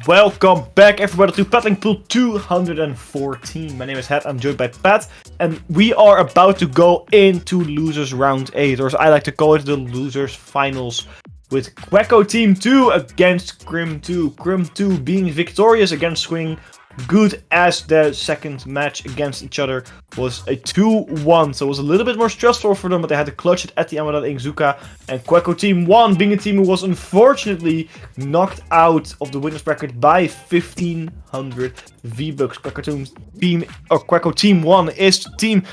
Welcome back everybody to Paddling Pool 214. My name is Het, I'm joined by Pat, and we are about to go into Losers Round 8, or as I like to call it, the Losers Finals, with Quoicouteam1 against crim2. crim2 being victorious against Swing, good as the second match against each other was a 2-1, so it was a little bit more stressful for them, but they had to clutch it at the end without Ingzuka. And Quoicouteam1 being a team who was unfortunately knocked out of the winners bracket by 1500 V-Bucks. Quoicouteam1 is the team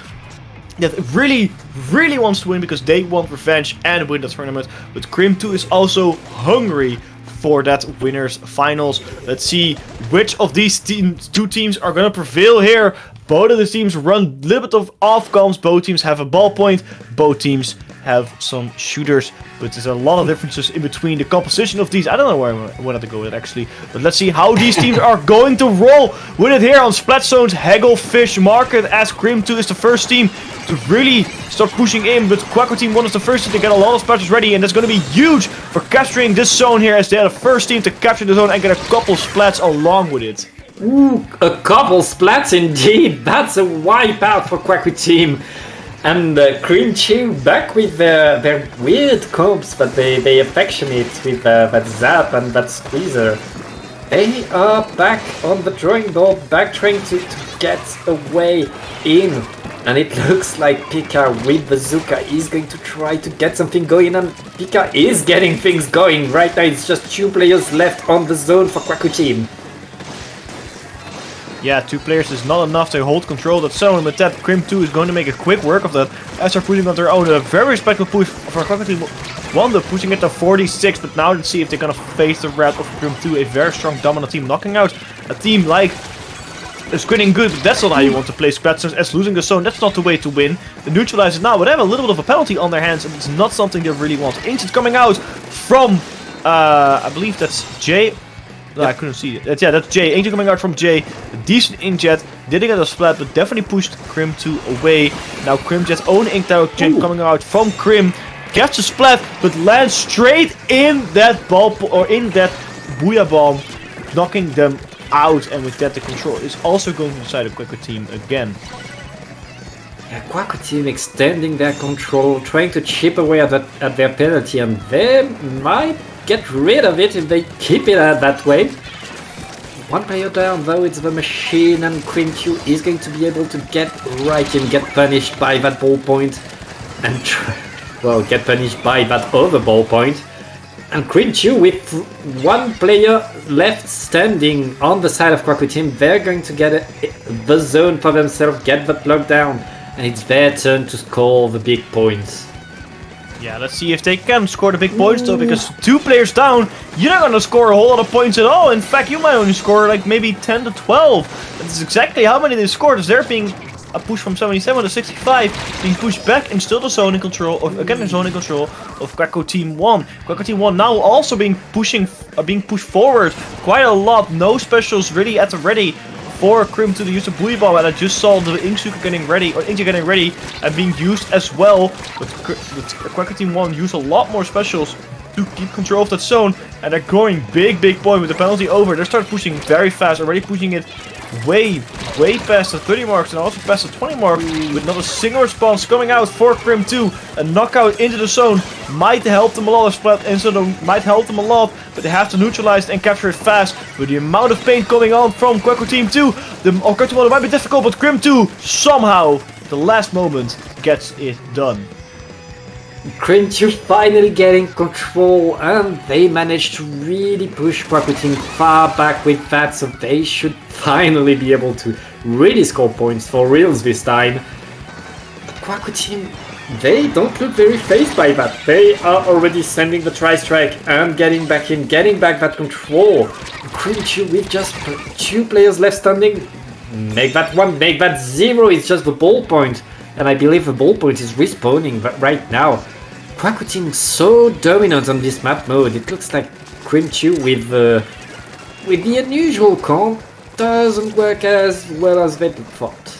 that really wants to win because they want revenge and win the tournament, but crim2 is also hungry for that winners finals. Let's see which of these two teams are gonna prevail here. Both of the teams run a little bit of off-comms. Both teams have a ballpoint. Both teams have some shooters, but there's a lot of differences in between the composition of these. I don't know where I wanted to go with it actually, but let's see how these teams are going to roll with it here on Splat Zone's Hagglefish market, as crim2 is the first team to really start pushing in, but Quoicouteam1 is the first team to get a lot of splashers ready, and that's going to be huge for capturing this zone here, as they are the first team to capture the zone and get a couple splats along with it. Ooh, a couple splats indeed. That's a wipeout for Quoicouteam. And crim2 back with their weird comps, but they affectionate with that zap and that squeezer. They are back on the drawing board, back trying to get a way in. And it looks like Pika with Bazooka is going to try to get something going, and Pika is getting things going. Right now it's just 2 players left on the zone for Quoicouteam. Yeah, 2 players is not enough to hold control of that zone, but that crim2 is going to make a quick work of that as they're pushing on their own. A very respectful push for Quoicouteam1, they're pushing it to 46, but now let's see if they're going to face the wrath of crim2, a very strong dominant team, knocking out a team like Squinting good, but that's not how you want to play Splatzers, as losing the zone, that's not the way to win. The neutralizers now would have a little bit of a penalty on their hands, and it's not something they really want. Ancient coming out from, I believe that's Jay. No, I couldn't see it. Yeah, that's Jay. Ancient coming out from Jay. A decent Inkjet. Didn't get a splat, but definitely pushed crim2 away. Now crimjet's own Inkjet coming out from Crim. Gets a splat, but lands straight in that ball, or in that Booyah Bomb, knocking them out, and with that the control is also going to the side of Quoicouteam again. Yeah, Quoicouteam extending their control, trying to chip away at their penalty, and they might get rid of it if they keep it that way. 1 player down though, it's the machine, and crim2 is going to be able to get right in, get punished by that ballpoint, and well, get punished by that other ballpoint. And crim2 with 1 player left standing on the side of Quoicouteam, they're going to get the zone for themselves, get that lockdown, and it's their turn to score the big points. Yeah, let's see if they can score the big points though, because 2 players down, you're not going to score a whole lot of points at all. In fact, you might only score like maybe 10 to 12. That's exactly how many they scored, as they're being a push from 77 to 65, being pushed back and still the zone in control, or again the zone in control of Quoicouteam1. Quoicouteam1 now also being pushed forward quite a lot. No specials really at the ready for crim2 to use the Booyah Bomb, and I just saw the Inkzuka getting ready, or Inkzuka getting ready and being used as well. But Quoicouteam1 use a lot more specials to keep control of that zone, and they're going big point with the penalty over. They start pushing very fast, already pushing it way past the 30 marks and also past the 20 mark, with not a single response coming out for crim2. A knockout into the zone might help them a lot, might help them a lot, but they have to neutralize it and capture it fast. With the amount of pain coming on from Quoicouteam2, Quoicouteam1 might be difficult, but crim2 somehow, at the last moment, gets it done. crim2 finally getting control, and they managed to really push Quoicouteam far back with that, so they should finally be able to really score points for reals this time. But Quoicouteam, they don't look very phased by that. They are already sending the tri-strike and getting back in, getting back that control. crim2 with just 2 players left standing. Make that 1, make that 0, it's just the ballpoint. And I believe the ballpoint is respawning right now. Quoicouteam so dominant on this map mode. It looks like crim2 with the unusual comp doesn't work as well as they thought.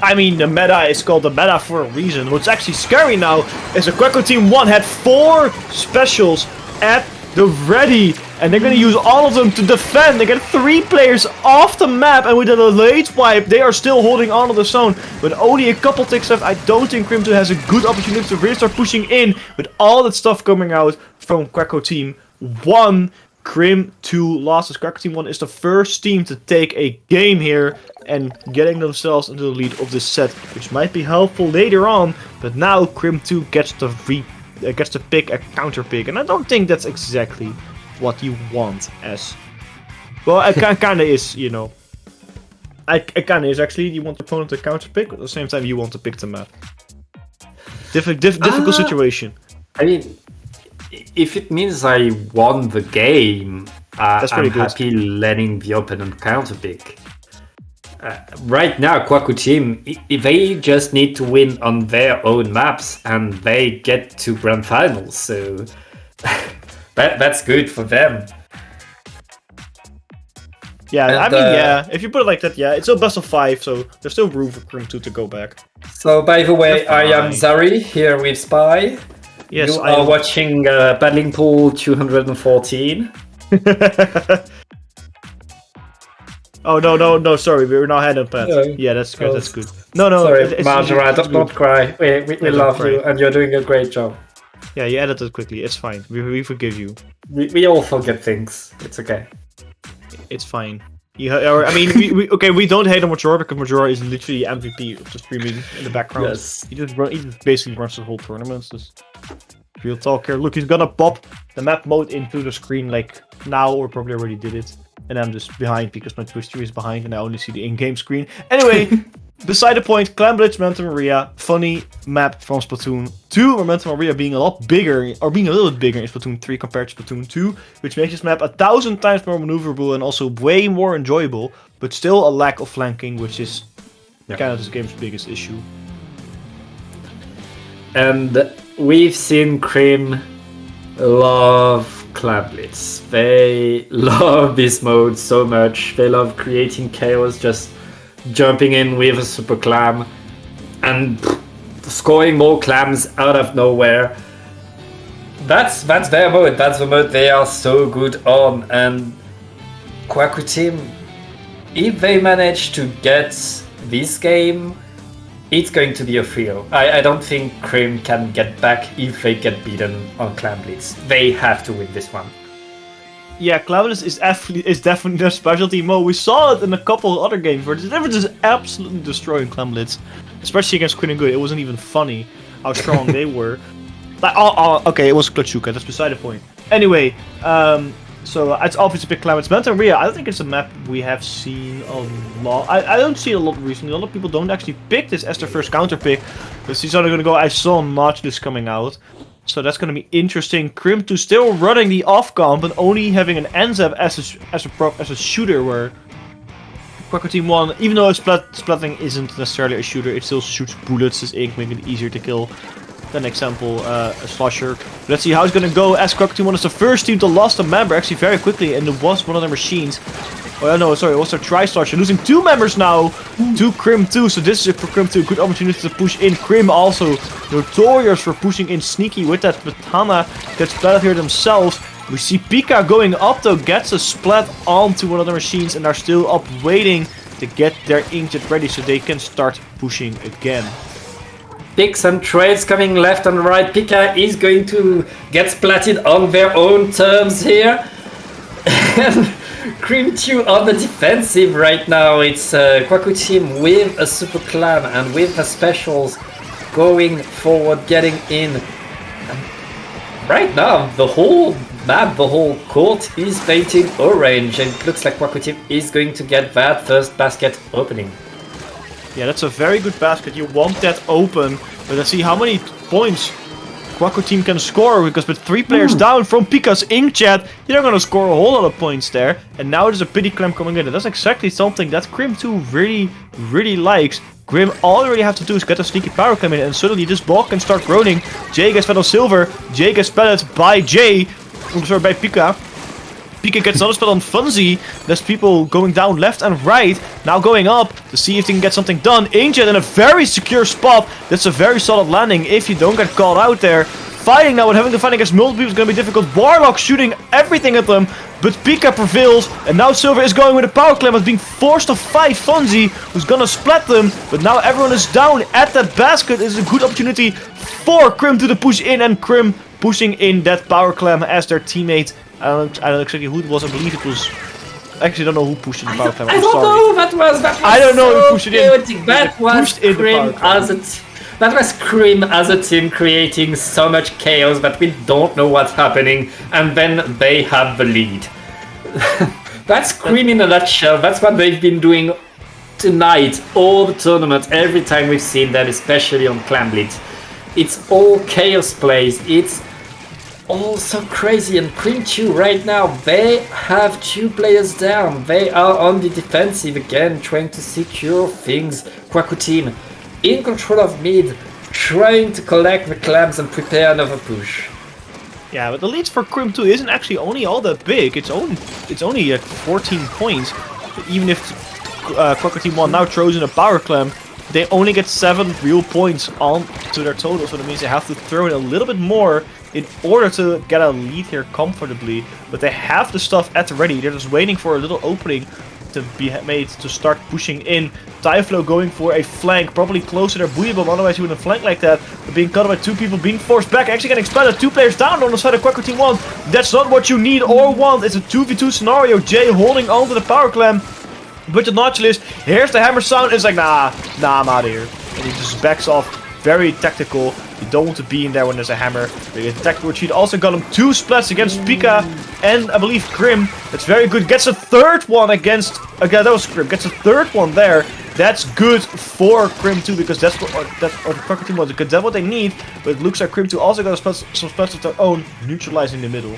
I mean, the meta is called the meta for a reason. What's actually scary now is that Quoicouteam1 had 4 specials at the ready. And they're going to use all of them to defend. They get 3 players off the map, and with a late wipe, they are still holding on to the zone. But only a couple ticks left. I don't think crim2 has a good opportunity to really start pushing in with all that stuff coming out from Quoicouteam1. crim2 losses. Quoicouteam1 is the first team to take a game here and getting themselves into the lead of this set, which might be helpful later on. But now crim2 gets to pick a counter pick, and I don't think that's exactly what you want as... Well, it kinda is, you know. It kinda is actually. You want the opponent to counter pick, but at the same time you want to pick the map. Difficult situation. I mean, if it means I won the game, That's pretty I'm good. happy letting the opponent counter pick. Right now, Quoicouteam, they just need to win on their own maps, and they get to grand finals. So that's good for them. Yeah, And, I mean, yeah. If you put it like that, yeah, it's still best of 5, so there's still room for crim2 to go back. So, by the way, They're I am fine. Zari here with Spy. Yes, You I are am. watching Battling Pool 214. Oh no! Sorry, we're now head and pad. No. Yeah, that's good. Oh, That's good. No, Sorry, it's Marjora, it's don't good. cry. We don't love cry. you, and you're doing a great job. Yeah, you edited quickly. It's fine. We forgive you. We all forget things. It's okay. It's fine. I mean, we don't hate on Majora because Majora is literally MVP of the streaming in the background. Yes. He just basically runs the whole tournament. Just real talk here. Look, he's gonna pop the map mode into the screen like now, or probably already did it. And I'm just behind because my Twitch stream is behind and I only see the in-game screen. Anyway, beside the point, Clan Blitz, Manta Maria, funny map from Splatoon 2, where Manta Maria being a lot bigger, or being a little bit bigger in Splatoon 3 compared to Splatoon 2, which makes this map 1,000 times more maneuverable and also way more enjoyable, but still a lack of flanking, which is kind of this game's biggest issue. And we've seen Crim love Clan Blitz. They love this mode so much. They love creating chaos, just jumping in with a super clam and scoring more clams out of nowhere. That's their mode. That's the mode they are so good on. And Quoicouteam, if they manage to get this game, it's going to be a thrill. I don't think Crim can get back if they get beaten on Clan Blitz. They have to win this one. Yeah, Clan Blitz is definitely their specialty mode. We saw it in a couple of other games where they were just absolutely destroying Clan Blitz, especially against Queen and Good. It wasn't even funny how strong they were. Like, okay, it was Klachuka. That's beside the point. Anyway, so it's obvious to pick Clan Blitz. Manta Maria, I don't think it's a map we have seen a lot. I don't see it a lot recently. A lot of people don't actually pick this as their first counter pick. But he's only going to go, I saw Notchless coming out. So that's going to be interesting. crim2 still running the off comp and only having an NZAP as a shooter, where Quoicouteam1, even though splatting isn't necessarily a shooter, it still shoots bullets as ink, making it easier to kill than example a slasher. Let's see how it's gonna go, as Quoicouteam1 is the first team to lose a member actually very quickly, and it was one of their machines. Oh no, sorry, it was their tri-slasher, losing 2 members now to crim2, so this is for crim2 a good opportunity to push in. Crim also notorious for pushing in sneaky with that, but Hana gets splatted here themselves. We see Pika going up though, gets a splat onto one of the machines, and are still up waiting to get their inkjet ready so they can start pushing again. Picks and trades coming left and right. Pika is going to get splatted on their own terms here. And crim2 on the defensive right now. It's Quoicouteam with a super clam and with the specials going forward, getting in. And right now, the whole map, the whole court is painted orange, and it looks like Quoicouteam is going to get that first basket opening. Yeah, that's a very good basket. You want that open, but let's see how many points Quoicouteam can score, because with 3 players down from Pika's inkjet, you're not gonna score a whole lot of points there. And now there's a pity clamp coming in, and that's exactly something that crim2 really likes. Grim, all you really have to do is get a sneaky power clamp in, and suddenly this ball can start groaning. Jay gets fed on silver, Jay gets spelled by by Pika. Pika gets another spell on Funzy. There's people going down left and right. Now going up to see if they can get something done. Inkjet in a very secure spot. That's a very solid landing if you don't get caught out there. fighting now, and having to fight against multiple people is going to be difficult. Warlock shooting everything at them, but Pika prevails, and now Silver is going with a power clamp, but being forced to fight Fonzie, who's going to splat them, but now everyone is down at that basket. Is a good opportunity for Crim2 to push in, and Crim pushing in that power clamp as their teammate. I don't know exactly who it was. I believe it was. I actually don't know who pushed in the power clamp. I don't know. That was I don't know who pushed it in. That was Crim that was Crim as a team creating so much chaos that we don't know what's happening, and then they have the lead. That's Crim in a nutshell. That's what they've been doing tonight, all the tournament, every time we've seen them, especially on Clamblitz. It's all chaos plays. It's all so crazy, and crim2 right now, they have 2 players down. They are on the defensive again, trying to secure things. Quoicouteam in control of mid, trying to collect the clams and prepare another push. Yeah, but the leads for Crim2 isn't actually only all that big. It's only at 14 points. Even if Quoicouteam1 now throws in a power clamp, they only get 7 real points on to their total, so that means they have to throw in a little bit more in order to get a lead here comfortably. But they have the stuff at the ready. They're just waiting for a little opening to be made to start pushing in. Typhlo going for a flank, probably close to their Booyah Bomb, otherwise he wouldn't flank like that. But being cut by 2 people, being forced back, actually getting splattered. 2 players down on the side of Quoicouteam1. That's not what you need or want. It's a 2v2 scenario. Jay holding on to the power clamp. But the Nautilus, here's the hammer sound, it's like, nah, I'm out of here. And he just backs off. Very tactical. You don't want to be in there when there's a hammer. But a tactical retreat also got him 2 splats against Pika and I believe Crim. That's very good. Gets a 3rd one against... Okay, that was Crim. Gets a 3rd one there. That's good for Crim2 because that's what Quoicouteam was. Because that's what they need. But it looks like Crim2 also got some splats of their own, neutralizing the middle.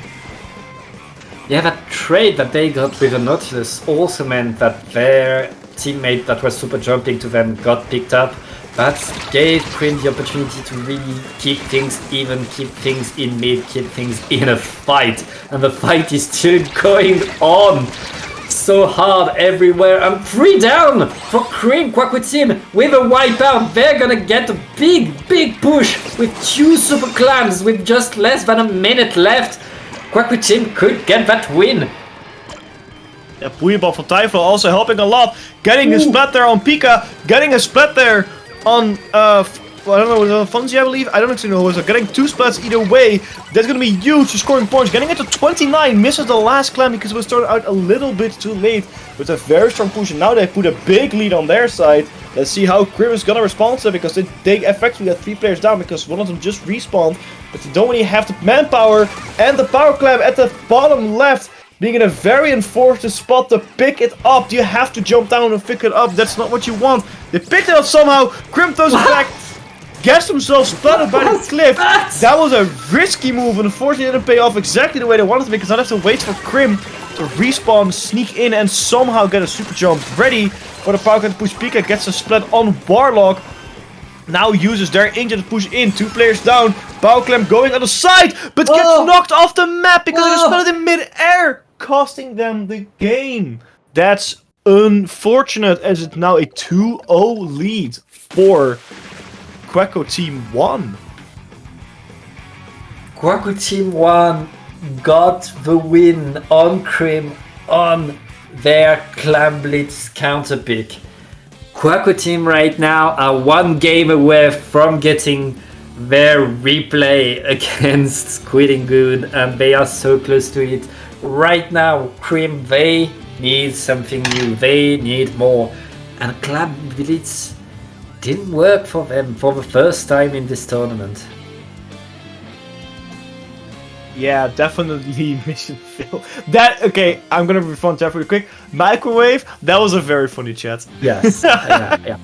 Yeah, that trade that they got with the Nautilus also meant that their teammate that was super jumping to them got picked up. That gave Crim the opportunity to really keep things even, keep things in mid, keep things in a fight. And the fight is still going on so hard everywhere. And 3 down for Crim. Quoicouteam with a wipeout. They're gonna get a big push with 2 super clams with just less than a minute left. Quoicouteam could get that win. Yeah, Booyah Bomb from Typhlo also helping a lot. Getting a splat there on Pika. Getting a splat there on, I don't know, was it Fonzie, I believe? I don't actually know who it was. Getting 2 splats either way. That's going to be huge for scoring points. Getting it to 29. Misses the last clam because it was started out a little bit too late. With a very strong push. And now they put a big lead on their side. Let's see how Crim is going to respond to it. Because they effectively got 3 players down. Because one of them just respawned. But they don't really have the manpower. And the power clamp at the bottom left. Being in a very enforced spot to pick it up. You have to jump down and pick it up. That's not what you want. They picked it up somehow. Crim throws it back. Gets themselves splattered by the cliff. That was a risky move. And unfortunately it didn't pay off exactly the way they wanted to. Because now they have to wait for Crim to respawn, sneak in, and somehow get a super jump ready for the power clamp to push. Pika gets a splat on Warlock. Now uses their engine to push in. 2 players down. Power clamp going on the side. But gets knocked off the map because it was splattered in mid-air. Costing them the game. That's unfortunate as it's now a 2-0 lead for Quoicouteam1. Quoicouteam1 got the win on Crim on their Clamblitz counterpick. Quoicouteam right now are 1 game away from getting their replay against Squid Good, and they are so close to it. Right now, Crim, they need something new. They need more. And Clamblitz didn't work for them for the first time in this tournament. Yeah, definitely mission fail. Okay, I'm gonna respond to that really quick. Microwave, that was a very funny chat. Yes. yeah.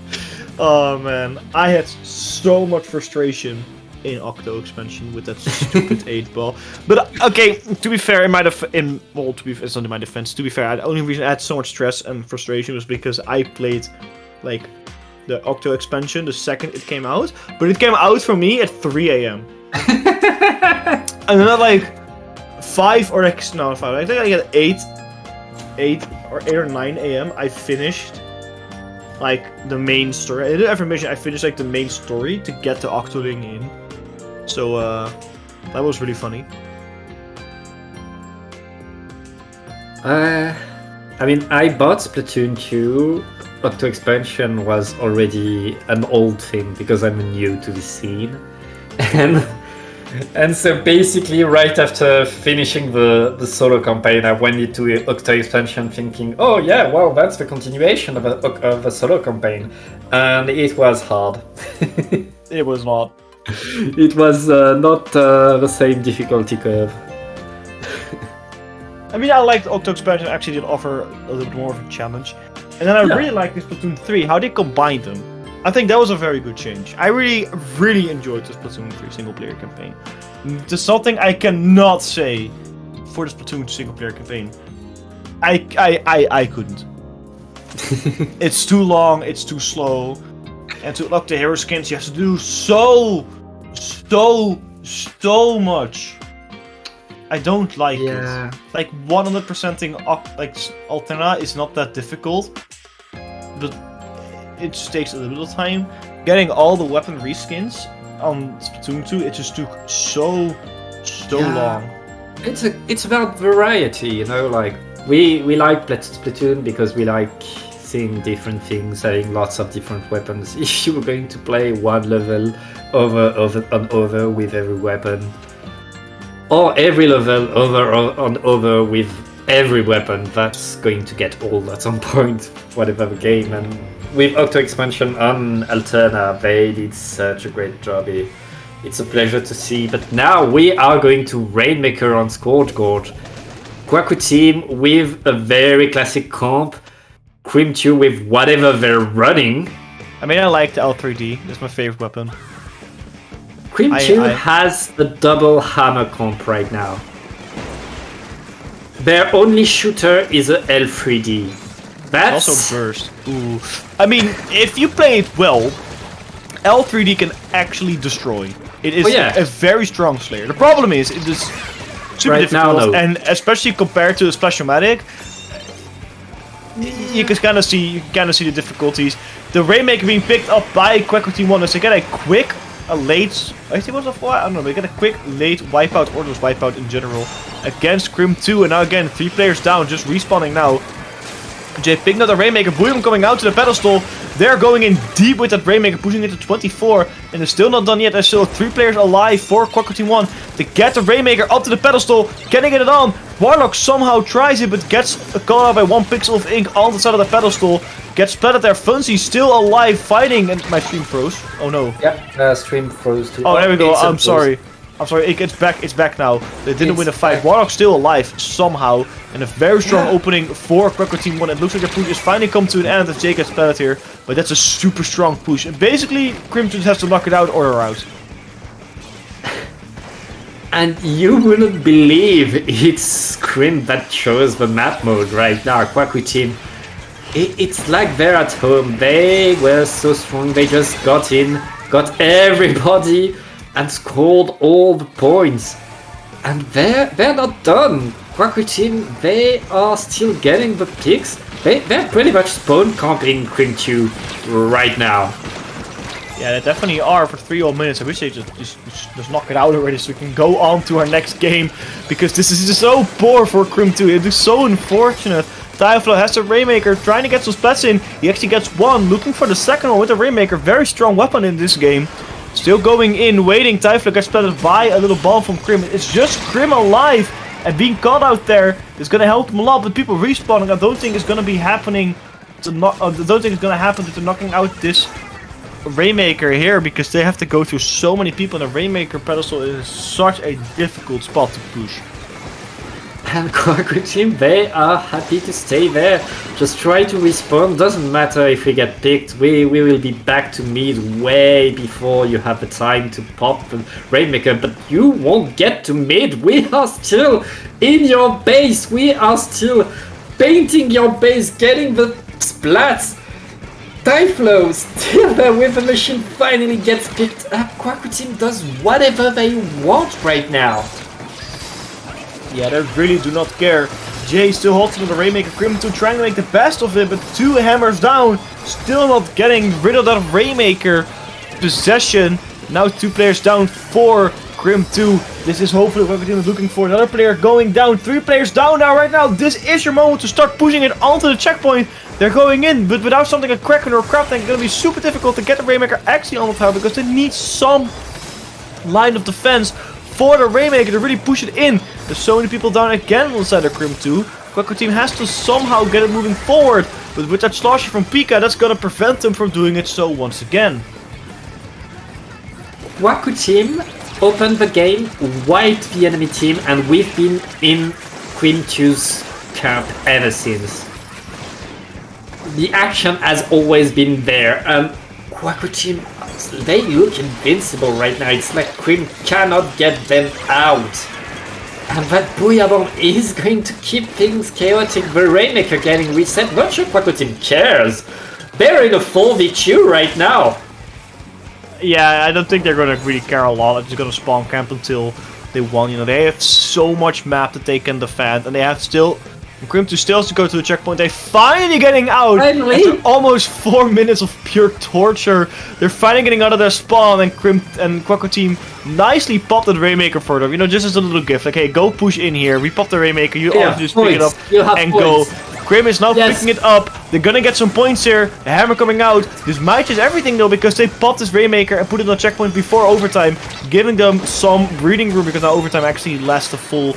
Oh man, I had so much frustration in Octo expansion with that stupid 8-ball. But okay, to be fair, it's not in my defense. To be fair, the only reason I had so much stress and frustration was because I played like the Octo expansion the second it came out, but it came out for me at 3 AM. And then at like 5 or like no 5. I think I get 8 or 9 AM. I finished like the main story. I did every mission. I finished like the main story to get the Octoling in. So That was really funny. I mean, I bought Splatoon 2. Octo expansion was already an old thing because I'm new to the scene, and so basically right after finishing the solo campaign, I went into Octo expansion thinking, oh yeah, well that's the continuation of a solo campaign, and it was hard. It was not. It was not the same difficulty curve. I mean, I liked Octo expansion actually did offer a little bit more of a challenge. And then I really like this Splatoon 3, how they combined them. I think that was a very good change. I really enjoyed this Splatoon 3 single-player campaign. There's something I cannot say for the Splatoon single-player campaign. I couldn't. It's too long, it's too slow. And to unlock the hero skins, you have to do so much. I don't like it. Like 100%ing like Alterna is not that difficult, but it just takes a little bit of time. Getting all the weapon reskins on Splatoon 2, it just took so long. It's about variety, you know. Like we like Splatoon because we like seeing different things, having lots of different weapons. If you were going to play one level over with every weapon, or every level over with every weapon, that's going to get old at some point, whatever the game. And with Octo expansion on Alterna, they did such a great job. It's a pleasure to see. But now we are going to Rainmaker on Scorch Gorge. Quoicouteam with a very classic comp. crim2 with whatever they're running. I mean, I like the L3D. That's my favorite weapon. crim2 has a double hammer comp right now. Their only shooter is a L3D. That's also burst. Ooh. I mean, if you play it well, L3D can actually destroy. It is a very strong Slayer. The problem is, it is super difficult, and especially compared to the Splashomatic, you can kind of see the difficulties. The Rainmaker being picked up by Quoicouteam1 is to get a late, I think it was a 4, I don't know, but get a quick late wipeout, or just wipeout in general, against crim2, and now again, 3 players down, just respawning now. Jay picking up the Rainmaker, Boom coming out to the pedestal. They're going in deep with that Rainmaker, pushing it to 24, and it's still not done yet. There's still 3 players alive for Quoicouteam1 to get the Rainmaker up to the pedestal. Can they get it on? Warlock somehow tries it, but gets caught out by 1 pixel of ink on the side of the pedestal. Gets splattered there. Funzy still alive, fighting, and my stream froze. Oh no. Yeah, stream froze too. Oh, there we go. I'm sorry. It's back now. They didn't win the fight. Warlock's still alive somehow. And a very strong opening for Quoicouteam1. It looks like the push is finally come to an end as Jake gets splattered here. But that's a super strong push. And basically, crim2 has to knock it out or they're out. And you wouldn't believe it's Crim that chose the map mode right now. Quoicouteam, it's like they're at home. They were so strong. They just got in, got everybody, and scored all the points. And they're not done. Quoicouteam, they are still getting the picks. They're pretty much spawn camping crim2 right now. Yeah, they definitely are for 3 whole minutes. I wish they just knock it out already so we can go on to our next game. Because this is just so poor for crim2. It is so unfortunate. Typhlo has the Rainmaker trying to get some splats in. He actually gets one, looking for the second one with the Rainmaker. Very strong weapon in this game. Still going in, waiting. Typhlo gets splattered by a little bomb from Crim. It's just Crim alive. And being caught out there is going to help them a lot. But people respawning, I don't think it's going to be happening. I don't think it's going to happen to knocking out this Rainmaker here, because they have to go through so many people, and the Rainmaker pedestal is such a difficult spot to push. And Quoicouteam, they are happy to stay there. Just try to respawn. Doesn't matter if we get picked. We will be back to mid way before you have the time to pop the Rainmaker. But you won't get to mid. We are still in your base. We are still painting your base, getting the splats. Typhlo still there with the machine, finally gets picked up. Quoicouteam does whatever they want right now. Yeah, they really do not care. Jay still holds on to the Rainmaker. crim2 trying to make the best of it, but 2 hammers down. Still not getting rid of that Rainmaker possession. Now 2 players down for crim2. This is hopefully what Quoicouteam is looking for. Another player going down. 3 players down now right now. This is your moment to start pushing it onto the checkpoint. They're going in, but without something like Kraken or Crab Tank, it's going to be super difficult to get the Rainmaker actually on the tower because they need some line of defense for the Rainmaker to really push it in. There's so many people down again on the side of crim2. Quoicouteam has to somehow get it moving forward, but with that slosher from Pika, that's going to prevent them from doing it so once again. Quoicouteam opened the game, wiped the enemy team, and we've been in crim2's camp ever since. The action has always been there, and Quoicouteam, they look invincible right now. It's like Crim cannot get them out. And that Booyah Bomb is going to keep things chaotic. The Rainmaker getting reset. Not sure Quoicouteam cares. They're in a 4v2 right now. Yeah, I don't think they're going to really care a lot. They're just going to spawn camp until they won. You know, they have so much map that they can defend, and they have still... crim2 still has to go to the checkpoint. They're finally getting out after almost 4 minutes of pure torture. They're finally getting out of their spawn, and Quoicouteam nicely popped the Rainmaker for them. You know, just as a little gift. Like, hey, go push in here. We pop the Rainmaker. You all just pick it up and go. Crim is now picking it up. They're gonna get some points here. The hammer coming out. This might just everything though, because they popped this Rainmaker and put it on a checkpoint before overtime, giving them some breathing room because now overtime actually lasts the full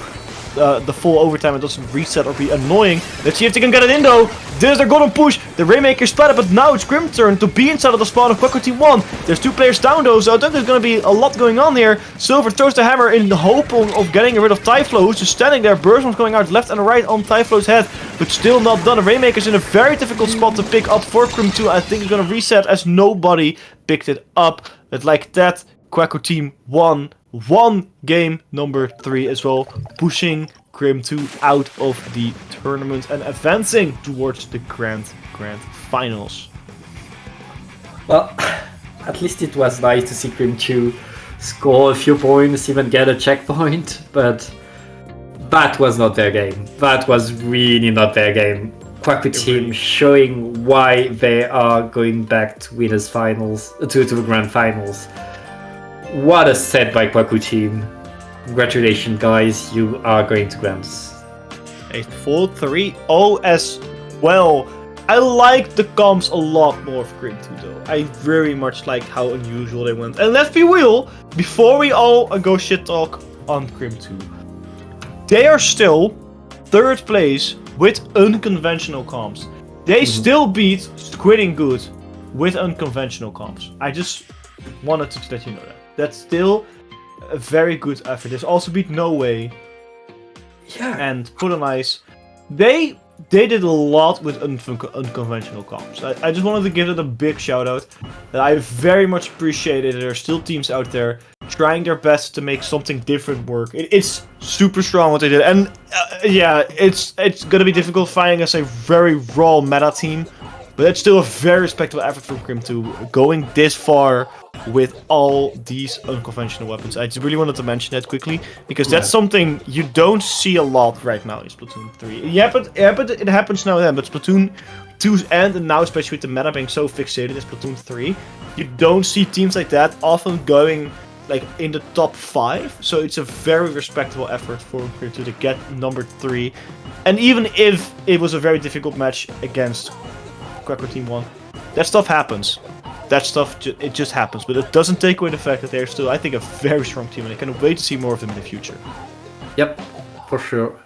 overtime. It doesn't reset or be annoying. Let's see if they can get it in though. There's their golden push. The Rainmaker splattered, but now it's Crim's turn to be inside of the spawn of Quoicouteam1. There's 2 players down though, so I think there's going to be a lot going on here. Silver throws the hammer in the hope of getting rid of Typhlo, who's just standing there. Burstbombs going out left and right on Typhlo's head, but still not done. The Rainmaker's in a very difficult spot to pick up for crim2. I think it's going to reset as nobody picked it up. But like that, Quoicouteam won game number 3 as well, pushing crim2 out of the tournament and advancing towards the grand finals. Well, at least it was nice to see crim2 score a few points, even get a checkpoint, but that was not their game. That was really not their game. Quoicouteam showing why they are going back to winners finals, to the grand finals. What a set by Quoicouteam. Congratulations, guys, you are going to Grands. A full 3-0 as well. I like the comps a lot more of crim2 though. I very much like how unusual they went. And let's be real, before we all go shit talk on crim2, they are still 3rd place with unconventional comps. They still beat Squidding Good with unconventional comps. I just wanted to let you know that. That's still a very good effort. They also beat No Way. Yeah. And Put on Ice. They did a lot with unconventional comps. I just wanted to give it a big shout out. I very much appreciate it. There are still teams out there trying their best to make something different work. It's super strong what they did. And yeah, it's gonna be difficult finding us a very raw meta team. But it's still a very respectable effort from crim2 going this far with all these unconventional weapons. I just really wanted to mention that quickly because that's something you don't see a lot right now in Splatoon 3. Yeah, but it happens now and then. But Splatoon 2's end, and now especially with the meta being so fixated in Splatoon 3, you don't see teams like that often going like in the top 5. So it's a very respectable effort for crim2 to get number 3. And even if it was a very difficult match against Quoicouteam1, that stuff happens. That stuff, it just happens. But it doesn't take away the fact that they're still, I think, a very strong team. And I cannot wait to see more of them in the future. Yep, for sure.